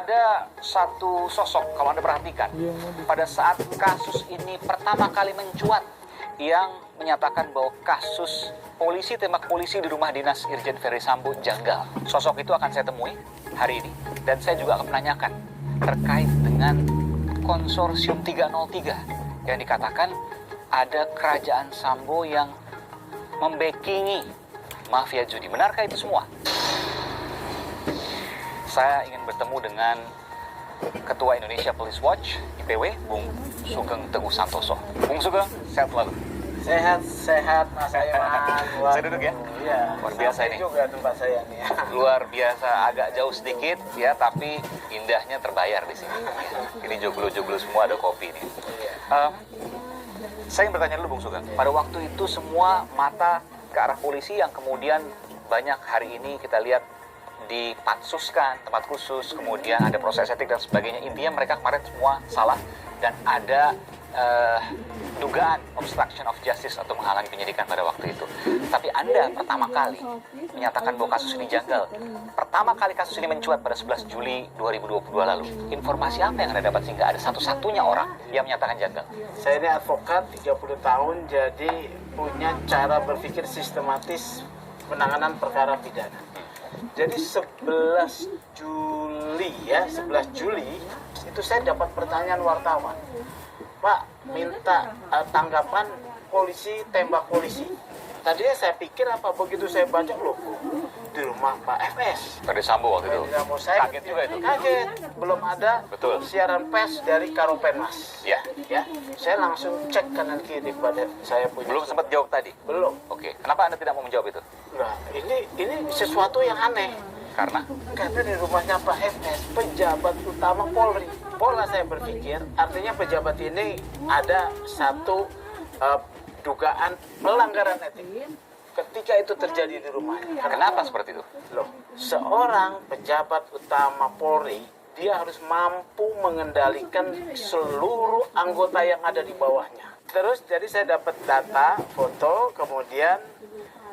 ada satu sosok, kalau Anda perhatikan, pada saat kasus ini pertama kali mencuat, yang menyatakan bahwa kasus polisi tembak polisi di rumah dinas Irjen Ferry Sambo janggal. Sosok itu akan saya temui hari ini, dan saya juga akan menanyakan terkait dengan konsorsium 303 yang dikatakan ada kerajaan Sambo yang membackingi mafia judi. Benarkah itu semua? Saya ingin bertemu dengan Ketua Indonesia Police Watch, IPW, Bung Sugeng Teguh Santoso. Bung Sugeng, sehat selalu. Sehat Mas Aiman. Saya duduk ya? Iya. Luar biasa ini. Juga tempat saya nih. Luar biasa, agak jauh sedikit ya, tapi indahnya terbayar di sini. Ini joglo-joglo semua, ada kopi nih. Saya ingin bertanya dulu Bung Sugeng. Pada waktu itu semua mata ke arah polisi yang kemudian banyak hari ini kita lihat dipatsuskan, tempat khusus, kemudian ada proses etik dan sebagainya. Intinya mereka kemarin semua salah dan ada dugaan obstruction of justice atau menghalangi penyidikan pada waktu itu. Tapi Anda pertama kali menyatakan bahwa kasus ini janggal. Pertama kali kasus ini mencuat pada 11 Juli 2022 lalu. Informasi apa yang Anda dapat sehingga ada satu-satunya orang yang menyatakan janggal? Saya ini advokat 30 tahun, jadi punya cara berpikir sistematis penanganan perkara pidana. Jadi 11 Juli itu saya dapat pertanyaan wartawan. Pak, minta tanggapan polisi tembak polisi. Tadinya saya pikir apa, begitu saya baca loh di rumah Pak FS. Ferry Sambo waktu itu. Saya Kaget juga itu. Kaget, belum ada Betul. siaran pers dari Karopenmas. Ya. Ya, saya langsung cek kanan kiri pada saya punya. Belum sempat jawab tadi. Belum. Oke. Kenapa Anda tidak mau menjawab itu? Nah, ini sesuatu yang aneh. Karena Karena di rumahnya Pak FS, pejabat utama Polri. Pola saya berpikir, artinya pejabat ini ada satu dugaan pelanggaran etik ketika itu terjadi di rumahnya. kenapa seperti itu? Loh, seorang pejabat utama Polri, dia harus mampu mengendalikan seluruh anggota yang ada di bawahnya. Terus jadi saya dapat data, foto, kemudian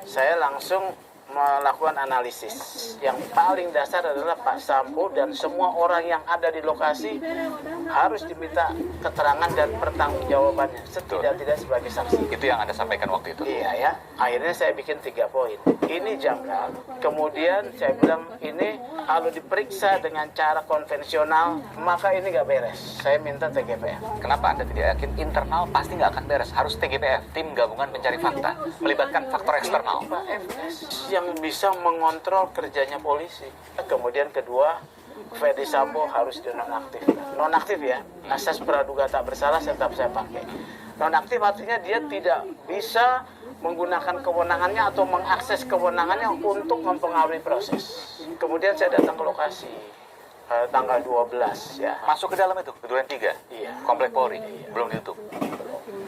saya langsung melakukan analisis. Yang paling dasar adalah Pak Sambo dan semua orang yang ada di lokasi harus diminta keterangan dan pertanggungjawabannya, setidak-tidak sebagai saksi. Itu yang Anda sampaikan waktu itu. Iya ya, akhirnya saya bikin 3 poin. Ini janggal. Kemudian saya bilang ini kalau diperiksa dengan cara konvensional maka ini nggak beres. Saya minta TGPF. Kenapa Anda tidak yakin internal pasti nggak akan beres? Harus TGPF, tim gabungan pencari fakta, melibatkan faktor eksternal. Pak FS yang bisa mengontrol kerjanya polisi. Kemudian kedua, Ferry Sambo harus dinonaktifkan. Nonaktif ya, asas praduga tak bersalah tetap saya pakai. Nonaktif artinya dia tidak bisa menggunakan kewenangannya atau mengakses kewenangannya untuk mempengaruhi proses. Kemudian saya datang ke lokasi tanggal 12 ya. Masuk ke dalam itu, ke Duren 3, Iya. Komplek Polri, belum ditutup.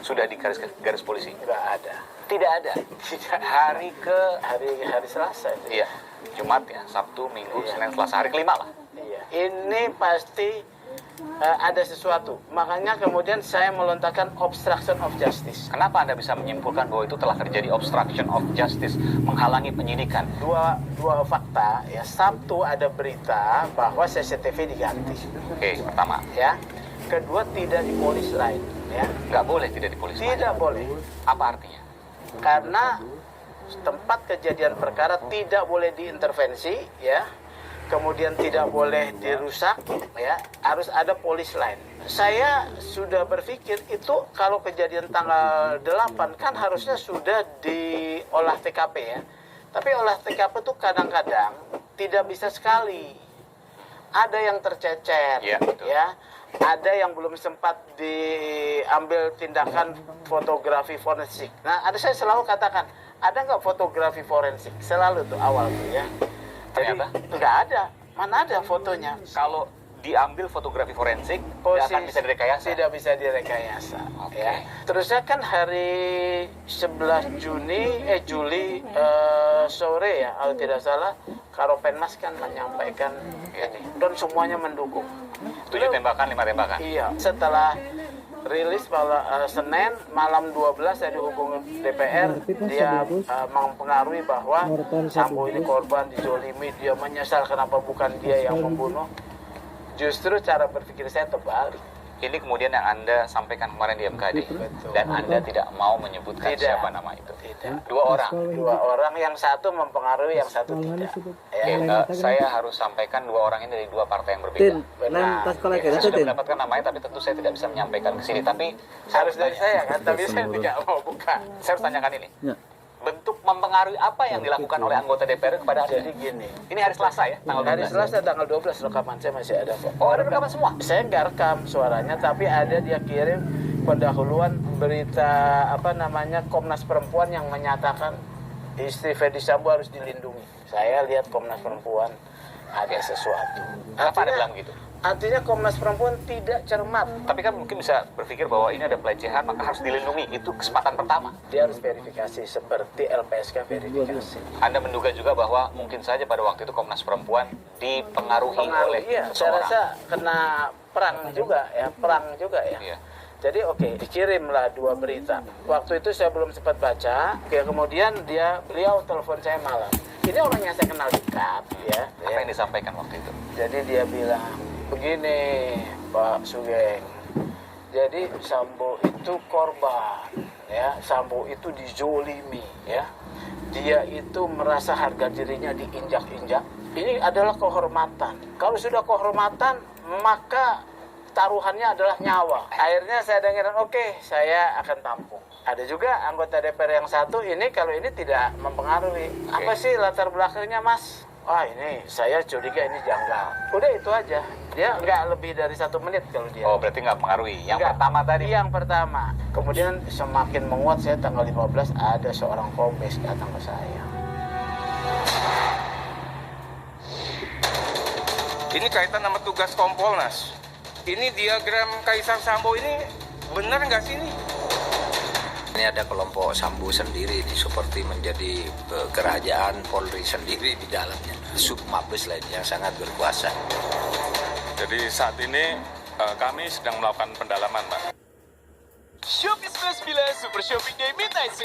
Sudah di garis polisi. Nggak ada. Tidak ada. Tidak. Hari Selasa itu. Iya, Jumat ya, Sabtu, Minggu, Iya. Senin, Selasa, hari kelima lah. Iya. Ini pasti ada sesuatu. Makanya kemudian saya melontarkan obstruction of justice. Kenapa Anda bisa menyimpulkan bahwa itu telah terjadi obstruction of justice, menghalangi penyidikan? Dua fakta ya. Sabtu ada berita bahwa CCTV diganti. Oke, pertama. Ya. Kedua tidak di polis lain. Ya. Nggak boleh tidak di polisi. Tidak boleh. Apa artinya? Karena tempat kejadian perkara tidak boleh diintervensi, ya. Kemudian tidak boleh dirusak, ya. Harus ada polis lain. Saya sudah berpikir itu kalau kejadian tanggal 8 kan harusnya sudah diolah TKP ya. Tapi olah TKP itu kadang-kadang tidak bisa sekali. Ada yang tercecer, Ya, betul. ya. Ada yang belum sempat diambil tindakan fotografi forensik. Nah, saya selalu katakan, ada nggak fotografi forensik? Selalu tuh awal tuh ya. Ternyata? Nggak ada. Mana ada fotonya? Kalau diambil fotografi forensik, tidak akan bisa direkayasa. Tidak bisa direkayasa. Oke. Ya. Terusnya kan hari 11 Juli sore ya, kalau tidak salah, Karopenmas kan menyampaikan ini. Dan semuanya mendukung. 7 tembakan, 5 tembakan. Iya. Setelah rilis Senin malam 12 saya dihubungi DPR, dia mempengaruhi bahwa Sambo ini korban dizolimi, dia menyesal kenapa bukan dia yang membunuh. Justru cara berpikir saya terbalik. Ini kemudian yang Anda sampaikan kemarin di MKD. Betul. Dan Anda tidak mau menyebutkan Tidak. siapa nama itu. Tidak. Dua orang. Yang satu mempengaruhi, yang satu tidak. Oke, saya harus sampaikan dua orang ini dari dua partai yang berbeda. Benar. Oke, saya sudah mendapatkan namanya, tapi tentu saya tidak bisa menyampaikan ke sini. Tapi Harus dari saya kan, tapi saya tidak mau buka. saya harus tanyakan ini. Bentuk mempengaruhi apa yang dilakukan oleh anggota DPR kepada Anda? Jadi gini, Ini hari Selasa ya, tanggal hari 12. Selasa tanggal 12 rekaman saya masih ada kok. Oh, ada rekaman semua? Saya nggak rekam suaranya, tapi ada dia kirim pendahuluan berita Komnas Perempuan yang menyatakan istri Ferdy Sambo harus dilindungi. Saya lihat Komnas Perempuan ada sesuatu. Kenapa Anda bilang gitu? Artinya Komnas Perempuan tidak cermat. Tapi kan mungkin bisa berpikir bahwa ini ada pelecehan, maka harus dilindungi. Itu kesempatan pertama. Dia harus verifikasi seperti LPSK verifikasi. Anda menduga juga bahwa mungkin saja pada waktu itu Komnas Perempuan dipengaruhi oleh Iya, saya seseorang. rasa kena perang juga ya. Iya. Jadi oke, dikirimlah dua berita. Waktu itu saya belum sempat baca. Ya, kemudian beliau telepon saya malam. Ini orang yang saya kenal dekat, ya. Apa yang disampaikan waktu itu? Jadi dia bilang, begini Pak Sugeng. Jadi Sambo itu korban, ya. Sambo itu dizolimi, ya. Dia itu merasa harga dirinya diinjak-injak. Ini adalah kehormatan. Kalau sudah kehormatan, maka taruhannya adalah nyawa. Akhirnya saya dengarkan, oke, saya akan tampung. Ada juga anggota DPR yang satu ini, kalau ini tidak mempengaruhi. Apa sih latar belakangnya, Mas? Wah, ini saya curiga ini janggal. Udah itu aja. Dia nggak lebih dari 1 menit kalau dia. Oh, berarti nggak mengaruhi. Yang Nggak. pertama tadi. Yang pertama. Kemudian semakin menguat, saya tanggal 15 ada seorang kombes datang ke saya. Ini kaitan sama tugas Kompolnas. Ini diagram Kaisar Sambo ini benar nggak sih ini? Ini ada kelompok Sambo sendiri, ini seperti menjadi kerajaan Polri sendiri di dalamnya. Sub Mabes lain yang sangat berkuasa. Jadi saat ini kami sedang melakukan pendalaman, Pak. Shopee 99 Super Shopping Day Midnight Sale.